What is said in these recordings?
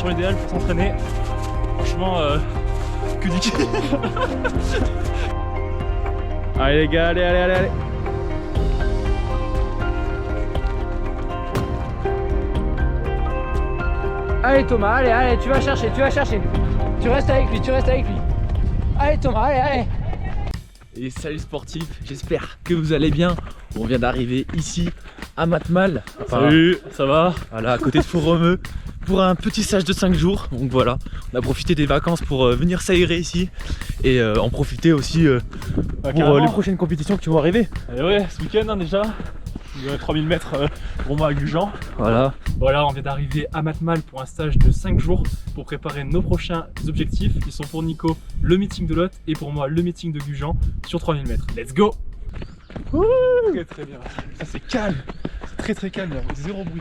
conditions idéales pour s'entraîner. Franchement, que du kiff. Allez les gars, allez. Allez Thomas, allez, tu vas chercher. Tu restes avec lui. Allez Thomas, allez. Et salut sportifs, j'espère que vous allez bien. On vient d'arriver ici à Matmal. Salut, ça va? Voilà, à côté de Fourremeux pour un petit stage de 5 jours. Donc voilà, on a profité des vacances pour venir s'aérer ici et en profiter aussi pour les prochaines compétitions qui vont arriver. Et ouais, ce week-end hein, déjà, 3000 mètres pour moi à Gujan. Voilà, on vient d'arriver à Matmal pour un stage de 5 jours pour préparer nos prochains objectifs qui sont pour Nico le meeting de Lot et pour moi le meeting de Gujan sur 3000 mètres. Let's go! Très bien, ça c'est calme, c'est très calme, zéro bruit,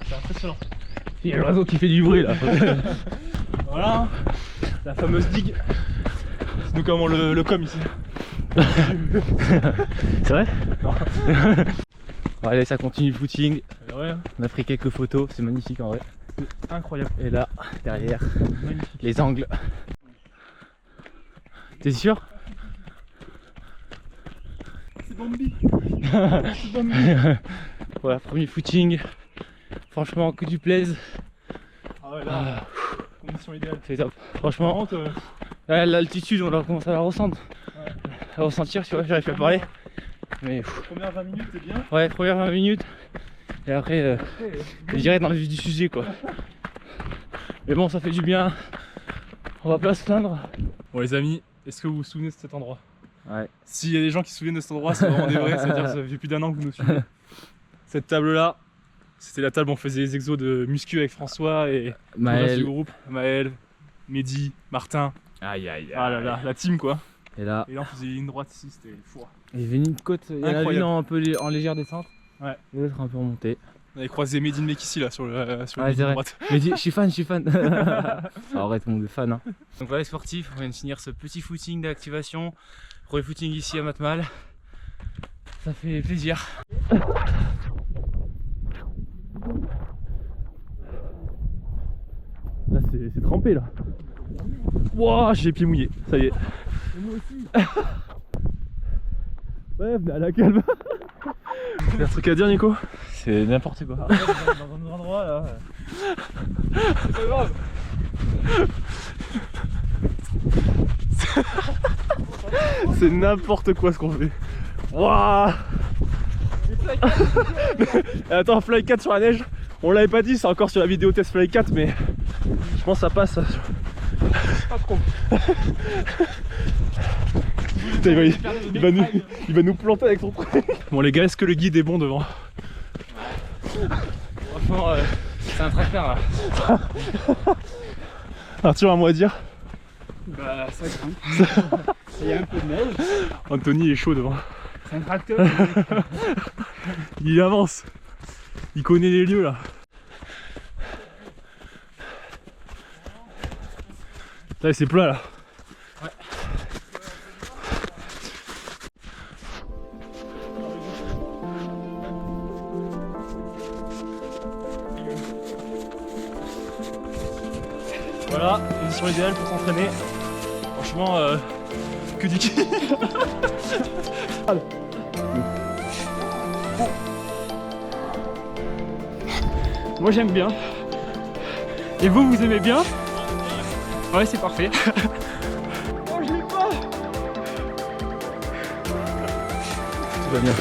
c'est impressionnant. il y a l'oiseau qui fait du bruit là. Voilà, la fameuse digue, c'est nous comment le com ici. C'est vrai? Non. Bon, allez, ça continue le footing. Ouais, On a pris quelques photos, c'est magnifique en vrai. c'est incroyable. Et là, derrière, Magnifique. les angles. T'es sûr? C'est Bambi. Voilà, premier footing. Franchement, que du plaise. Ah ouais là, condition idéale. C'est top. Franchement, l'altitude, on va commencer à la ressentir. Ouais. À ressentir, tu vois, j'arrive pas à parler. Mais Première 20 minutes, c'est bien. ouais, première 20 minutes. Et après, je dirais dans le vif du sujet quoi. Mais bon, ça fait du bien. On va pas se plaindre. Bon les amis, est-ce que vous vous souvenez de cet endroit? Ouais. S'il y a des gens qui se souviennent de cet endroit, c'est vraiment des vrais, c'est-à-dire que ça fait plus d'un an que vous nous suivez. Cette table-là, c'était la table où on faisait les exos de muscu avec François et le reste du groupe. Maël, Mehdi, Martin. Aïe aïe aïe. Ah là là, la team quoi. Et là, Et là on faisait une ligne droite ici, c'était fou. il est venu une côte, il y en a Incroyable. une en un peu en légère descente. Ouais. Et l'autre un peu remontée. On avait croisé Mehdi mec ici là sur la Ouais, ligne c'est vrai. droite. Mais dis, je suis fan. Arrête, mon fan. Hein. Donc voilà les sportifs, on vient de finir ce petit footing d'activation. Premier footing ici à Matmal. Ça fait plaisir. Là c'est trempé là. Wouah, j'ai les pieds mouillés, ça y est. Et moi aussi. Ouais, venez à la calme. Y'a un truc à dire Nico? C'est n'importe quoi. Dans un endroit là. C'est pas grave. C'est n'importe quoi ce qu'on fait. Wouah. Attends, Fly 4 sur la neige, on l'avait pas dit, c'est encore sur la vidéo test Fly 4, mais je pense que ça passe. Pas trop. Putain, il va nous planter avec son truc. Bon les gars, est-ce que le guide est bon devant? Franchement, c'est un tracteur là. Arthur, à moi à dire. Bah ça grimpe. Il y a un peu de neige. Anthony est chaud devant. C'est un tracteur. Il avance. Il connaît les lieux là. Là c'est plat là. Ouais. Voilà, condition idéale pour s'entraîner. Franchement, que du kiff. Moi j'aime bien. Et vous aimez bien? Ouais, c'est parfait. Oh, je l'ai pas. Tout va bien.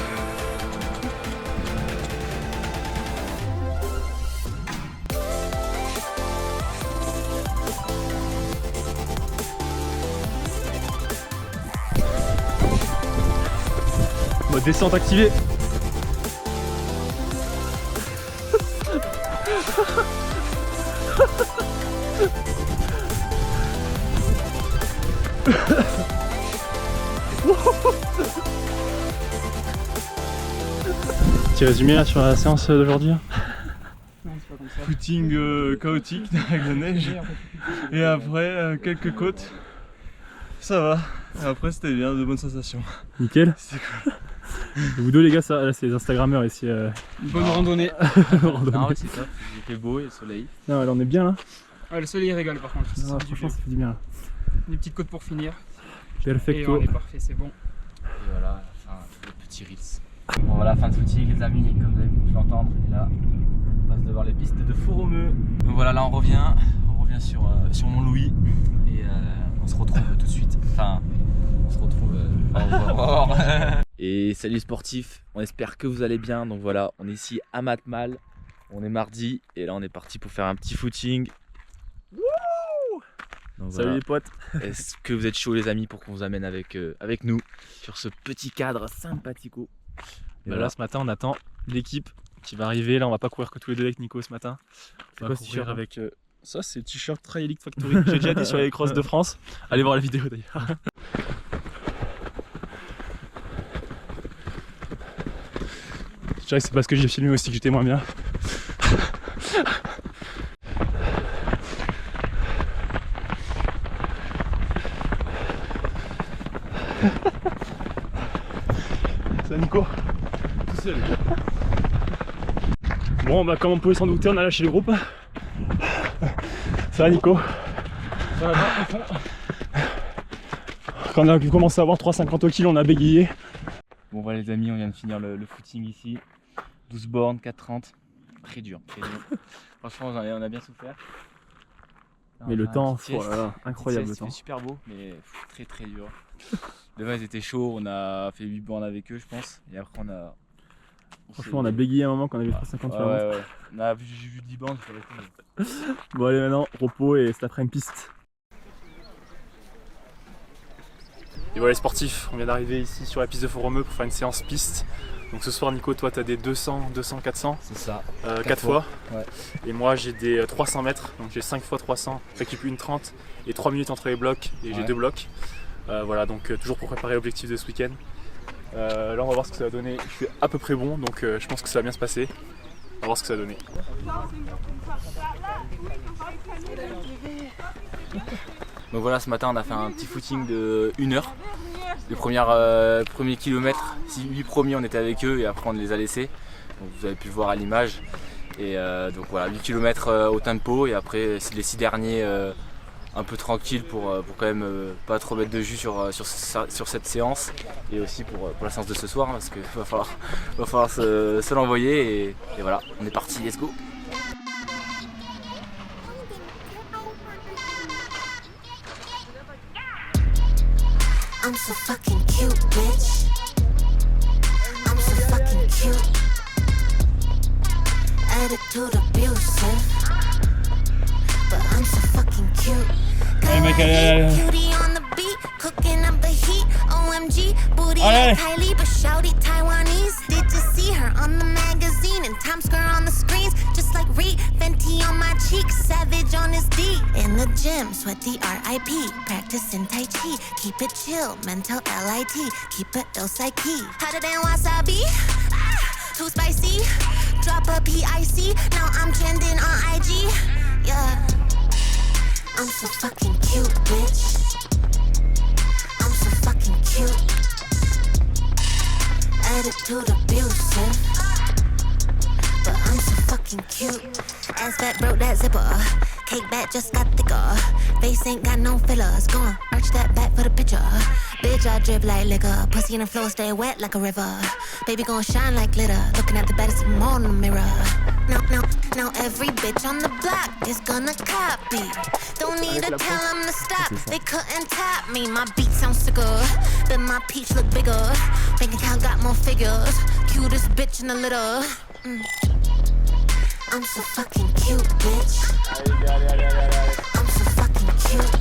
Mode descente activé. Petit résumé là sur la séance d'aujourd'hui. Non, c'est pas comme ça. Footing chaotique avec la neige. Et après quelques côtes. Ça va. Et après c'était bien, de bonnes sensations. Nickel. C'est cool. Vous deux les gars, ça, là c'est les Instagrammeurs ici. Bonne randonnée. Non, ouais, c'est ça. Il fait beau et le soleil. Non, là on est bien là. Ouais, le soleil régale par contre. Ça Non, fait du franchement, bien. ça fait du bien. Une petite côte pour finir. Et Perfecto. on est parfait, c'est bon. Et voilà, la fin, le petit reels. Bon voilà, fin de footing les amis, comme vous avez pu l'entendre. Et là, on passe devant les pistes de Font-Romeu. Donc voilà, là on revient sur mon Louis. Et on se retrouve tout de suite. Enfin, on se retrouve au revoir. Et salut sportifs, on espère que vous allez bien. Donc voilà, on est ici à Matmal. On est mardi et là on est parti pour faire un petit footing. Donc, Salut voilà. les potes. Est-ce que vous êtes chauds les amis pour qu'on vous amène avec nous sur ce petit cadre sympathico. Bah là, ce matin, on attend l'équipe qui va arriver. Là, on va pas courir que tous les deux avec Nico ce matin. On va quoi ce courir t-shirt, avec. Ça, c'est le t-shirt Trail Elite Factory. J'ai déjà dit sur les crosses de France. Allez voir la vidéo d'ailleurs. Je dirais que c'est parce que j'ai filmé aussi que j'étais moins bien. Ça Nico, tout seul. Bon bah comme on pouvait s'en douter, on a lâché le groupe. Ça va Nico? Ça va bien. Quand on a commencé à avoir 3,50 au kilo, on a bégayé. Bon voilà les amis, on vient de finir le footing ici. 12 bornes, 4,30. Très dur, très dur. Franchement on a bien souffert. Là, Mais on le a temps, une petite oh là là, incroyable le sieste, temps. c'était super beau, mais très très dur. Devant ils étaient chauds, on a fait 8 bornes avec eux je pense. Et après on a... Franchement on a bégayé un moment quand on avait 3,50 Ouais, km. ouais. On a vu 10 bornes, j'ai pas resté. Bon allez maintenant, repos et cet après-midi piste. Et voilà les sportifs, on vient d'arriver ici sur la piste de Font-Romeu pour faire une séance piste. Donc ce soir Nico, toi tu as des 200, 400 C'est ça. 4 fois. Ouais. Et moi j'ai des 300 mètres, donc j'ai 5 fois 300, récup 1,30 et 3 minutes entre les blocs et j'ai Ouais. 2 blocs. Voilà donc toujours pour préparer l'objectif de ce week-end. Là on va voir ce que ça va donner, je suis à peu près bon donc je pense que ça va bien se passer. On va voir ce que ça va donner. Donc voilà, ce matin on a fait un petit footing de 1 heure. Les premiers kilomètres, 8 premiers on était avec eux et après on les a laissés. Donc vous avez pu le voir à l'image. Et donc voilà, 8 km au tempo et après les 6 derniers un peu tranquille pour quand même pas trop mettre de jus sur cette séance. Et aussi pour la séance de ce soir hein, parce qu'il va falloir se l'envoyer et voilà, on est parti, let's go. I'm so fucking cute, bitch. I'm so fucking cute. Attitude abusive. But I'm so fucking cute. Allez, mec, allez. Cutie on the beat, cooking up the heat. OMG, booty like Kylie, but shouty Taiwanese. Did you see her on the magazine and Times Square on the screens? Just like Reed, Fenty on my cheeks, Savage on his D. In the gym, sweaty RIP, practicing Tai Chi. Keep it chill, mental LIT, keep it ill psyche. Hotter than wasabi, too spicy. Drop a PIC, now I'm trending on IG. Yeah, I'm so fucking cute, bitch. I'm so fucking cute. Attitude abusive. But I'm so fucking cute. Ass fat broke that zipper. Cake back just got thicker. Face ain't got no fillers. Go on, arch that back for the picture. Bitch, I drip like liquor. Pussy in the floor, stay wet like a river. Baby gon' shine like glitter. Looking at the baddest of them all in the mirror. Now every bitch on the block is gonna copy. Don't need to tell them to stop. They couldn't top me. My beat sounds sicker, but my peach look bigger. Bank account got more figures. Cutest bitch in the litter. I'm so fucking cute, bitch. I'm so fucking cute.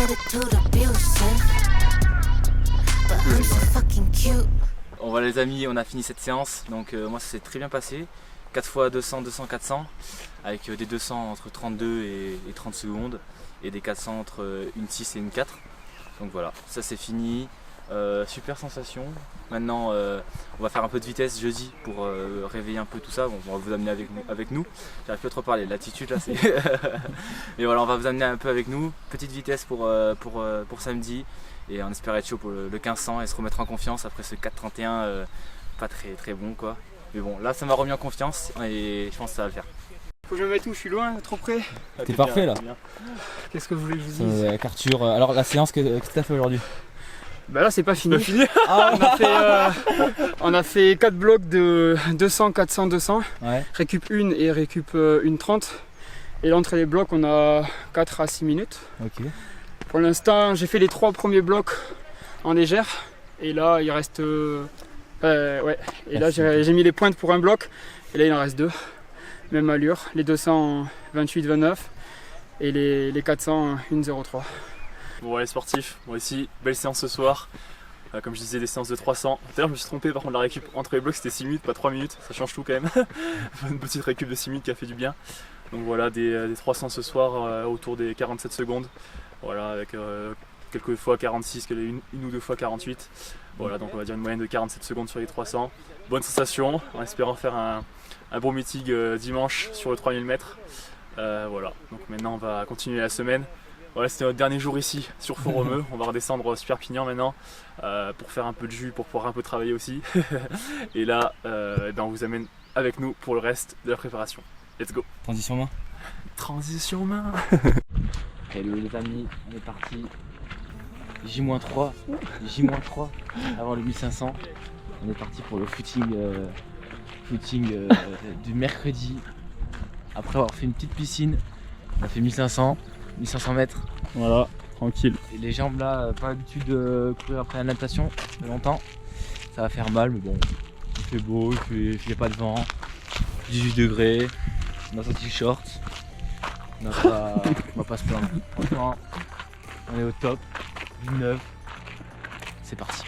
Attitude abusive. But I'm so fucking cute. Bon voilà les amis, on a fini cette séance, donc moi ça s'est très bien passé. 4 fois 200, 200, 400, avec des 200 entre 32 et 30 secondes, et des 400 entre 1,6 et 1,4. Donc voilà, ça c'est fini, super sensation. Maintenant on va faire un peu de vitesse jeudi pour réveiller un peu tout ça, bon, on va vous amener avec nous. J'arrive plus à trop parler, l'attitude là c'est... Mais voilà, on va vous amener un peu avec nous, petite vitesse pour samedi. Et on espère être chaud pour le 1500 et se remettre en confiance après ce 4,31 pas très bon quoi. Mais bon, là ça m'a remis en confiance et je pense que ça va le faire. Faut que je me mette où? Je suis loin, trop près. T'es parfait là. Qu'est-ce que vous voulez que je vous dise? Arthur, alors la séance que t'as fait aujourd'hui? Bah là c'est pas fini. On a fait 4 blocs de 200, 400, 200. Ouais. Récup 1 et récup 1,30. Et l'entrée des blocs on a 4 à 6 minutes. Ok. Pour l'instant j'ai fait les 3 premiers blocs en légère. Et là il reste... ouais. Et là j'ai mis les pointes pour un bloc. Et là il en reste 2. Même allure. Les 200 28-29. Et les 400 1,03. Bon les sportifs, moi ici, belle séance ce soir. Comme je disais, des séances de 300. D'ailleurs je me suis trompé, par contre la récup entre les blocs c'était 6 minutes, pas 3 minutes, ça change tout quand même. Une petite récup de 6 minutes qui a fait du bien. Donc voilà, des 300 ce soir autour des 47 secondes. Voilà, avec quelques fois 46, une ou deux fois 48. Voilà, donc on va dire une moyenne de 47 secondes sur les 300. Bonne sensation, en espérant faire un bon meeting dimanche sur le 3000 mètres. Voilà, donc maintenant on va continuer la semaine. Voilà, c'était notre dernier jour ici sur Font-Romeu. On va redescendre sur Perpignan maintenant pour faire un peu de jus, pour pouvoir un peu travailler aussi. Et là, on vous amène avec nous pour le reste de la préparation. Let's go. Transition main. Transition main. Hello les amis, on est parti. J-3 avant le 1500. On est parti pour le footing du mercredi. Après avoir fait une petite piscine, on a fait 1500 mètres. Voilà, tranquille. Et les jambes là, pas l'habitude de courir après la natation, ça fait longtemps. Ça va faire mal, mais bon, il fait beau, il fait pas de vent, 18 degrés, on a sorti le short, on va pas se plaindre. Franchement, on est au top, 9, c'est parti.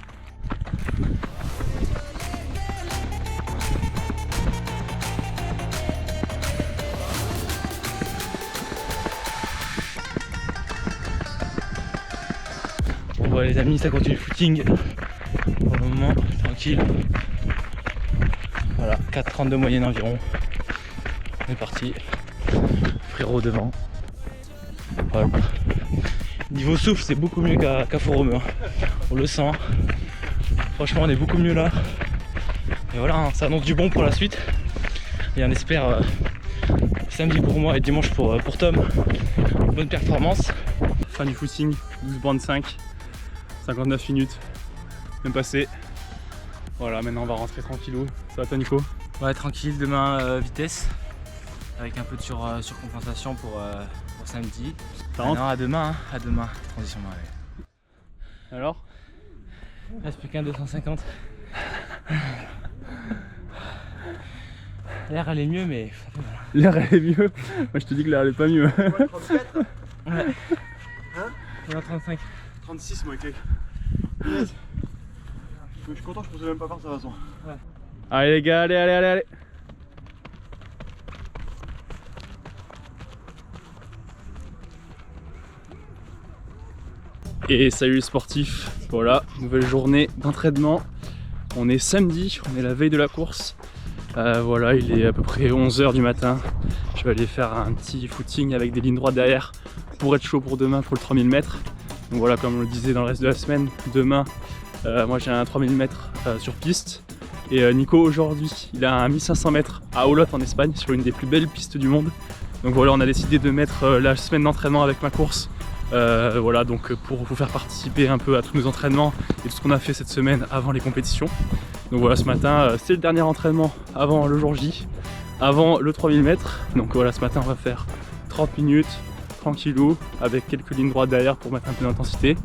Bon voilà les amis, ça continue le footing pour le moment, tranquille. Voilà, 4,32 moyenne environ. On est parti. Frérot devant. Voilà. Niveau souffle, c'est beaucoup mieux qu'à Font-Romeu. On le sent. Franchement, on est beaucoup mieux là. Et voilà, ça annonce du bon pour la suite. Et on espère samedi pour moi et dimanche pour Tom. Bonne performance. Fin du footing, 12 bandes 5. 59 minutes, même passé. Voilà, maintenant on va rentrer tranquillou. Ça va toi Nico? Ouais, tranquille, demain vitesse. Avec un peu de surcompensation pour samedi. Non, à demain, transition main. Ouais. Alors? Il reste plus qu'un 250. L'air elle est mieux mais ça fait mal. L'air elle est mieux? Moi je te dis que l'air elle est pas mieux. Ouais. Hein? 35. 36 moi avec. Je suis content, je pensais même pas faire ça de toute façon. Ouais. Allez les gars, allez. Et salut les sportifs, voilà, nouvelle journée d'entraînement. On est samedi, on est la veille de la course. Voilà, il est à peu près 11 h du matin. Je vais aller faire un petit footing avec des lignes droites derrière pour être chaud pour demain pour le 3000 mètres. Donc voilà, comme on le disait dans le reste de la semaine, demain, moi j'ai un 3000 mètres sur piste. Et Nico aujourd'hui, il a un 1500 mètres à Olot en Espagne, sur une des plus belles pistes du monde. Donc voilà, on a décidé de mettre la semaine d'entraînement avec ma course. Voilà, donc pour vous faire participer un peu à tous nos entraînements et tout ce qu'on a fait cette semaine avant les compétitions. Donc voilà, ce matin, c'est le dernier entraînement avant le jour J, avant le 3000 mètres. Donc voilà, ce matin, on va faire 30 minutes. Tranquillou, avec quelques lignes droites derrière pour mettre un peu d'intensité.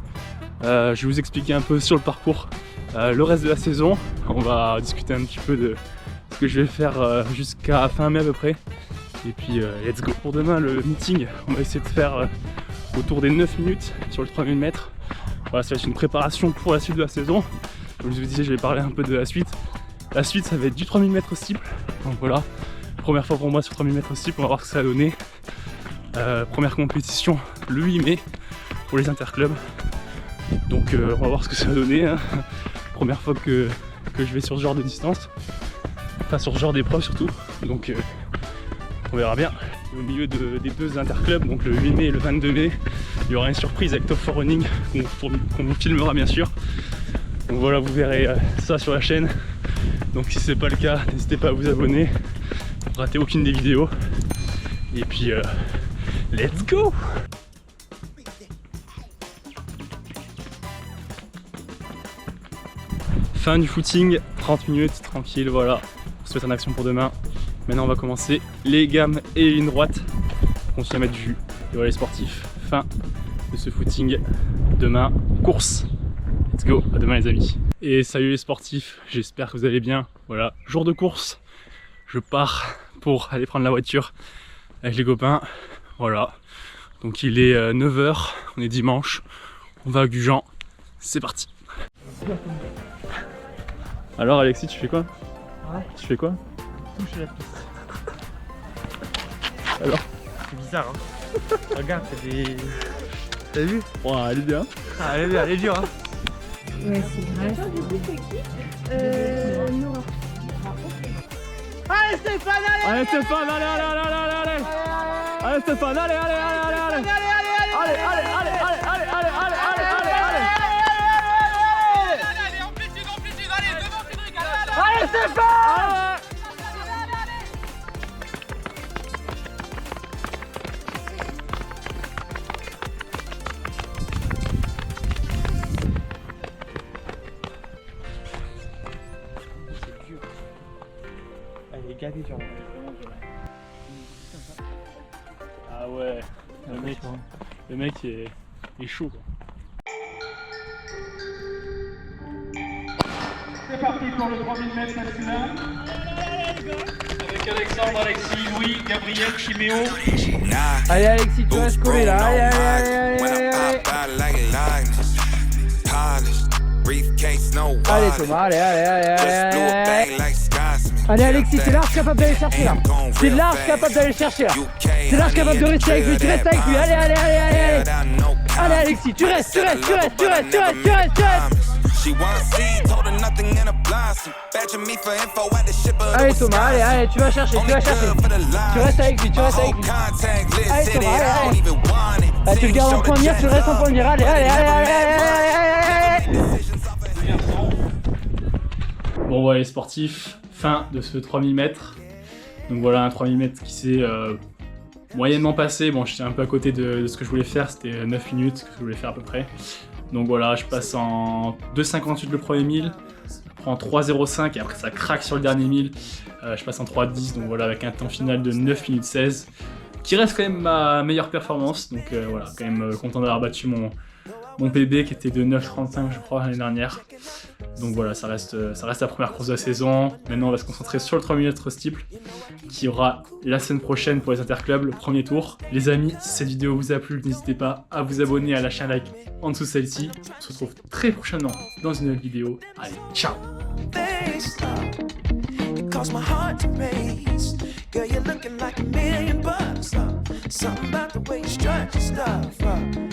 Je vais vous expliquer un peu sur le parcours le reste de la saison. On va discuter un petit peu de ce que je vais faire jusqu'à fin mai à peu près. Et puis let's go. Pour demain le meeting, on va essayer de faire autour des 9 minutes sur le 3000 mètres. Voilà, ça va être une préparation pour la suite de la saison. Comme je vous disais, je vais parler un peu de la suite. La suite, ça va être du 3000 mètres au steeple. Donc voilà, première fois pour moi sur 3000 mètres au steeple, on va voir ce que ça a donné. Première compétition le 8 mai pour les interclubs. Donc on va voir ce que ça va donner. Hein. Première fois que je vais sur ce genre de distance. Enfin sur ce genre d'épreuve surtout. Donc on verra bien. Au milieu des deux interclubs, donc le 8 mai et le 22 mai, il y aura une surprise avec Top 4 Running qu'on filmera bien sûr. Donc voilà, vous verrez ça sur la chaîne. Donc si c'est pas le cas, n'hésitez pas à vous abonner pour rater aucune des vidéos. Et puis, let's go! Fin du footing, 30 minutes, tranquille, voilà. On se met en action pour demain. Maintenant, on va commencer les gammes et une droite. On continue à mettre du jus. Et voilà les sportifs. Fin de ce footing. Demain, course. Let's go, à demain les amis. Et salut les sportifs, j'espère que vous allez bien. Voilà, jour de course. Je pars pour aller prendre la voiture avec les copains. Voilà. Donc il est 9h, on est dimanche. On va à Gujan. C'est parti. Alors Alexis, tu fais quoi? Ouais. Tu fais quoi? Touche la piste. Alors? C'est bizarre hein. Regarde, t'as des... T'as vu? Ouais, elle est bien. Ah, elle est dure hein. Ouais, c'est vrai. Nora. Allez Stéphane, allez! Allez Stéphane, allez, allez, allez, allez, allez! Allez Stéphane, allez, allez, allez, allez, allez! Allez, allez, allez, allez, allez, allez, allez, allez, allez! Allez Stéphane! Elle est gavée genre. Ah ouais, le mec est chaud quoi. C'est parti pour le 3000 mètres masculin. Avec Alexandre, Alexis, Louis, Gabriel, Chiméo. Allez Alexis, tu restes collé là. Allez, allez, allez, allez, allez Thomas, allez, allez, allez. Allez Alexis, t'es large capable d'aller chercher là. T'es large capable d'aller chercher là. T'es large capable de rester avec lui, tu restes avec lui. Allez, allez, allez, allez, allez. Allez Alexis, tu restes, tu restes, tu restes, tu restes, tu restes, tu restes, tu restes. Allez Thomas, allez, allez, tu vas chercher, tu vas chercher. Tu restes avec lui, tu restes avec lui. Allez Thomas, allez, allez. Allez, tu le gardes en point de mire, tu le restes en point de mire. Allez, allez, allez, allez, allez, allez, allez. Bon voilà les sportifs, fin de ce 3000 mètres. Donc voilà un 3000 mètres qui s'est moyennement passé. Bon j'étais un peu à côté de ce que je voulais faire, c'était 9 minutes, ce que je voulais faire à peu près. Donc voilà, je passe en 2,58 le premier 1000, je prends 3,05 et après ça craque sur le dernier 1000. Je passe en 3,10, donc voilà avec un temps final de 9 minutes 16, qui reste quand même ma meilleure performance. Donc voilà, quand même content d'avoir battu mon PB qui était de 9,35 je crois l'année dernière. Donc voilà, ça reste la première course de la saison. Maintenant on va se concentrer sur le 3000 mètres steeple qui aura la semaine prochaine pour les interclubs, le premier tour. Les amis, si cette vidéo vous a plu, n'hésitez pas à vous abonner, à lâcher un like en dessous de celle-ci. On se retrouve très prochainement dans une nouvelle vidéo. Allez, ciao! Cause my heart to race. Girl, you're looking like $1 million. Something about the way you strut your stuff.